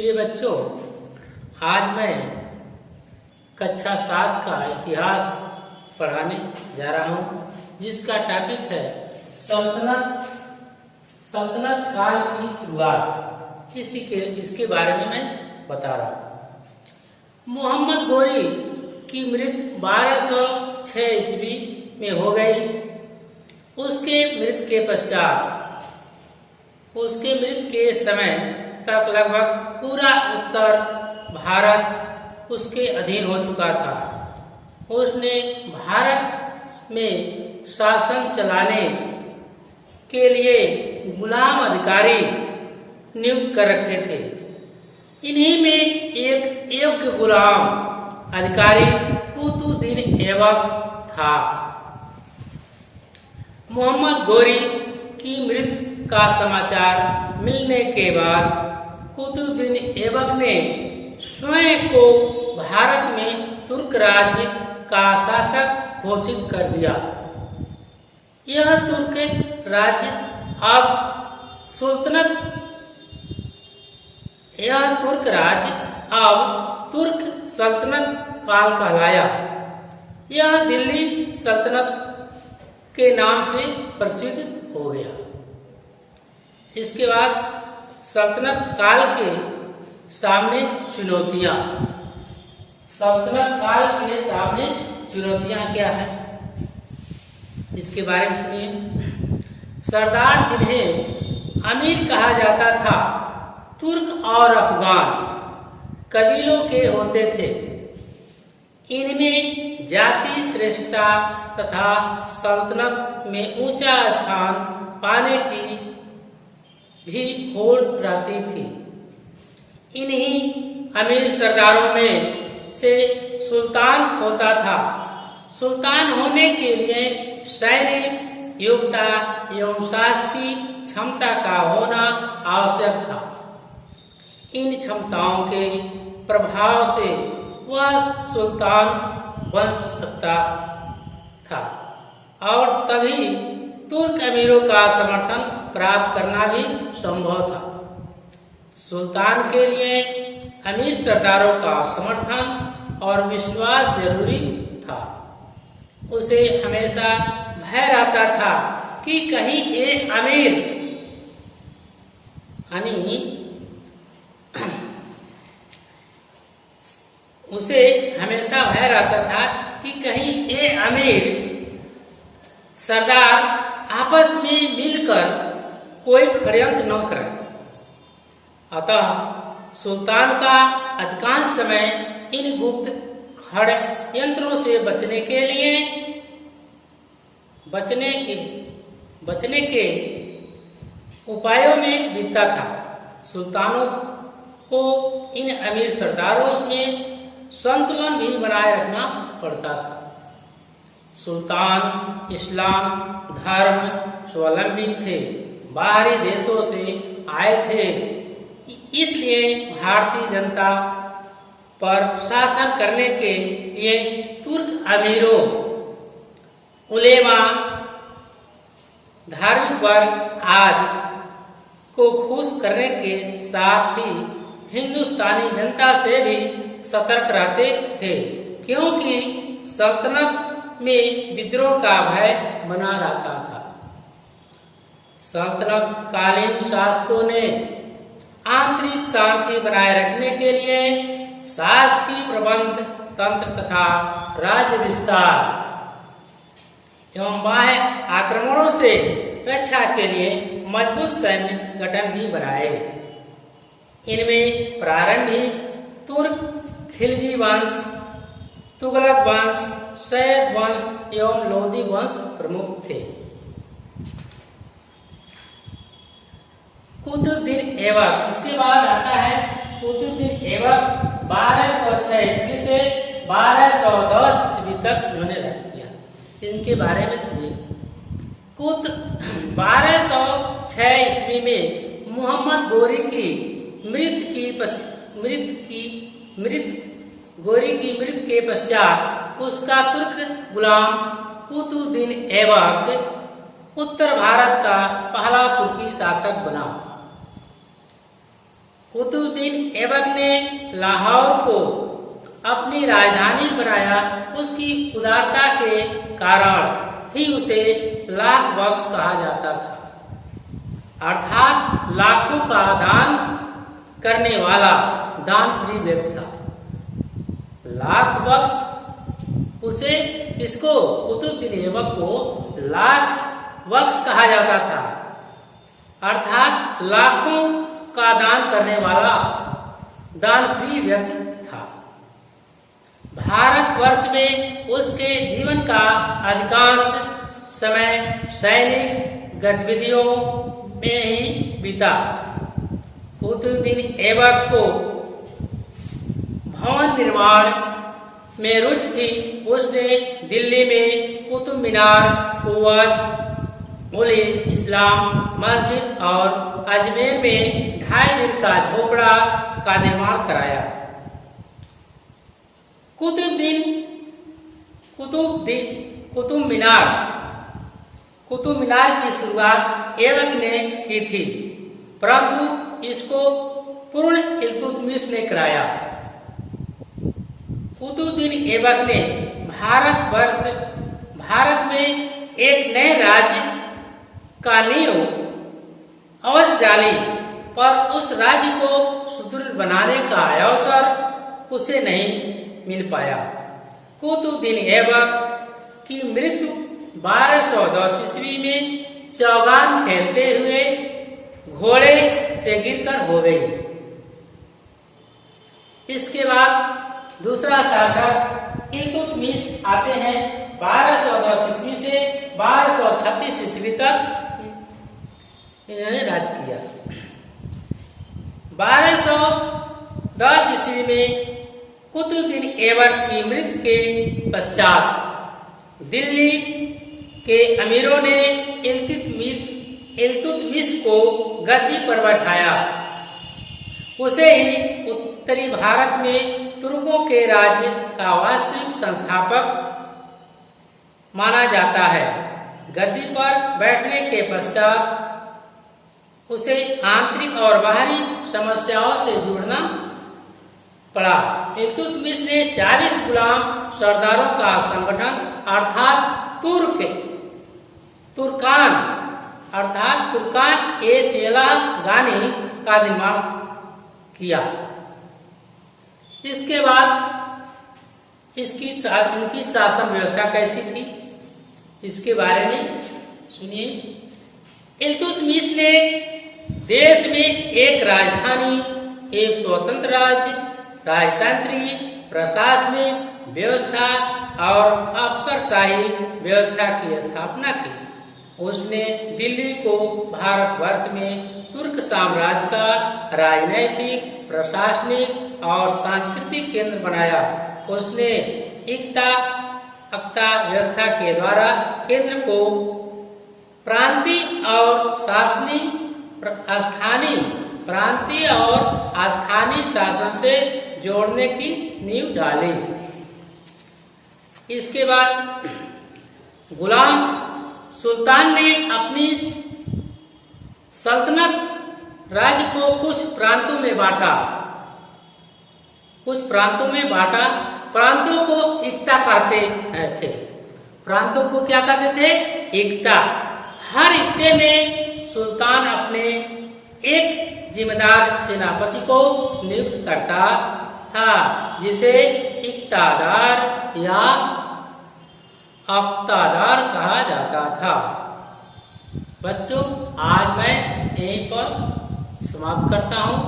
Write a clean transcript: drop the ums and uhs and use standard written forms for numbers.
प्रिय बच्चों, आज मैं कक्षा 7 का इतिहास पढ़ाने जा रहा हूँ, जिसका टॉपिक है सल्तनत काल की शुरुआत। इसके बारे में मैं बता रहा हूँ। मोहम्मद गोरी की मृत्यु 1206 ईस्वी में हो गई। उसके मृत्यु के समय तक लगभग पूरा उत्तर भारत उसके अधीन हो चुका था। उसने भारत में शासन चलाने के लिए गुलाम अधिकारी नियुक्त कर रखे थे। इन्हीं में एक योग्य गुलाम अधिकारी कुतुबुद्दीन ऐबक था। मोहम्मद गोरी की मृत्यु का समाचार मिलने के बाद कुतुबुद्दीन ऐबक ने स्वयं को भारत में तुर्क राज्य का शासक घोषित कर दिया। यह तुर्क राज्य अब तुर्क सल्तनत काल कहलाया। यह दिल्ली सल्तनत के नाम से प्रसिद्ध हो गया। इसके बाद सल्तनत काल के सामने चुनौतियां। सल्तनत काल के सामने चुनौतियां क्या है, इसके बारे में सुनिए। सरदार जिन्हें अमीर कहा जाता था, तुर्क और अफगान कबीलों के होते थे। इनमें जाति श्रेष्ठता तथा सल्तनत में ऊंचा स्थान पाने की भी होड़ रहती थी। इन्हीं अमीर सरदारों में से सुल्तान होता था। सुल्तान होने के लिए सैनिक योग्यता एवं शासकीय क्षमता का होना आवश्यक था। इन क्षमताओं के प्रभाव से वह सुल्तान बन सकता था और तभी तुर्क अमीरों का समर्थन प्राप्त करना भी संभव था। सुल्तान के लिए अमीर सरदारों का समर्थन और विश्वास जरूरी था। उसे हमेशा भय रहता था कि कहीं ये अमीर सरदार आपस में मिलकर कोई षड्यंत्र न करे। अतः सुल्तान का अधिकांश समय इन गुप्त षड्यंत्रों से बचने के उपायों में बीतता था। सुल्तानों को इन अमीर सरदारों में संतुलन भी बनाए रखना पड़ता था। सुल्तान इस्लाम धर्म स्वावलंबी थे, बाहरी देशों से आए थे, इसलिए भारतीय जनता पर शासन करने के लिए तुर्क अमीरों, उलेमा, धार्मिक वर्ग आदि को खुश करने के साथ ही हिंदुस्तानी जनता से भी सतर्क रहते थे, क्योंकि सल्तनत में विद्रोह का भय बना रहता था। सल्तनत कालीन शासकों ने आंतरिक शांति बनाए रखने के लिए शासकीय प्रबंध तंत्र तथा राज्य विस्तार एवं बाह्य आक्रमणों से रक्षा के लिए मजबूत सैन्य गठन भी बनाए। इनमें प्रारंभिक तुर्क, खिलजी वंश, तुगलक वंश, सैयद वंश एवं लोदी वंश प्रमुख थे। कुतुबुद्दीन ऐबक, इसके बाद आता है कुतुबुद्दीन ऐबक। 1206 ईस्वी से 1210 ईस्वी तक उन्होंने राज्य किया। इनके बारे में सुनिए। 1206 ईस्वी में मोहम्मद गोरी की मृत्यु के पश्चात उसका तुर्क गुलाम कुतुबुद्दीन ऐबक उत्तर भारत का पहला तुर्की शासक बना। कुतुबुद्दीन ऐबक ने लाहौर को अपनी राजधानी बनाया। उसकी उदारता के कारण ही उसे लाख बख्श कहा जाता था, अर्थात लाखों का दान करने वाला दान प्रिय व्यक्ति था। लाख बख्श उसे इसको कुतुबुद्दीन ऐबक को लाख बख्श कहा जाता था, अर्थात लाखों का दान करने वाला दान प्रिय व्यक्ति था। भारतवर्ष में उसके जीवन का अधिकांश समय सैनिक गतिविधियों में ही बीता। कुतुबुद्दीन ऐबक को भवन निर्माण में रुचि थी। उसने दिल्ली में कुतुब मीनार, कुवत उल इस्लाम मस्जिद और अजमेर में 2.5 दिन का झोपड़ा का निर्माण कराया। कुतुब मीनार की शुरुआत ऐबक ने की थी, परंतु इसको पूर्ण इल्तुतमिश ने कराया। कुतुबुद्दीन ऐबक ने भारत में एक नए राज्य का नींव अवश्य डाली, पर उस राज्य को सुदृढ़ बनाने का अवसर उसे नहीं मिल पाया। कुतुबुद्दीन ऐबक की मृत्यु 1210 ईस्वी में चौगान खेलते हुए घोड़े से गिरकर हो गई। इसके बाद दूसरा शासक इल्तुतमिश आते हैं। 1210 ईस्वी से 1236 ईस्वी तक इन्होंने राज किया। 1210 ईस्वी में कुतुबुद्दीन ऐबक की मृत्यु के पश्चात दिल्ली के अमीरों ने इल्तुतमिश को गद्दी पर बैठाया। उसे ही उत्तरी भारत में तुर्कों के राज्य का वास्तविक संस्थापक माना जाता है। गद्दी पर बैठने के पश्चात उसे आंतरिक और बाहरी समस्याओं से जुड़ना पड़ा। इल्तुतमिश ने 40 गुलाम सरदारों का संगठन अर्थात तुर्कान ए तेलंगानी का निर्माण किया। इसके बाद इनकी शासन व्यवस्था कैसी थी, इसके बारे में सुनिए। इल्तुतमिश ने देश में एक राजधानी, एक स्वतंत्र राज्य, राजतंत्रीय प्रशासनिक व्यवस्था और अफसरशाही व्यवस्था की स्थापना की। उसने दिल्ली को भारतवर्ष में तुर्क साम्राज्य का राजनैतिक, प्रशासनिक और सांस्कृतिक केंद्र बनाया। उसने अक्ता व्यवस्था के द्वारा केंद्र को प्रांतीय और स्थानीय शासन से जोड़ने की नींव डाली। इसके बाद गुलाम सुल्तान ने अपनी सल्तनत राज्य को कुछ प्रांतों में बांटा। प्रांतों को इक्ता कहते थे। प्रांतों को क्या कहते थे? इक्ता। हर इक्ते में सुल्तान अपने एक जिम्मेदार सेनापति को नियुक्त करता था, जिसे इक्तादार या अक्तादार कहा जाता था। बच्चों, आज मैं यहीं पर समाप्त करता हूँ।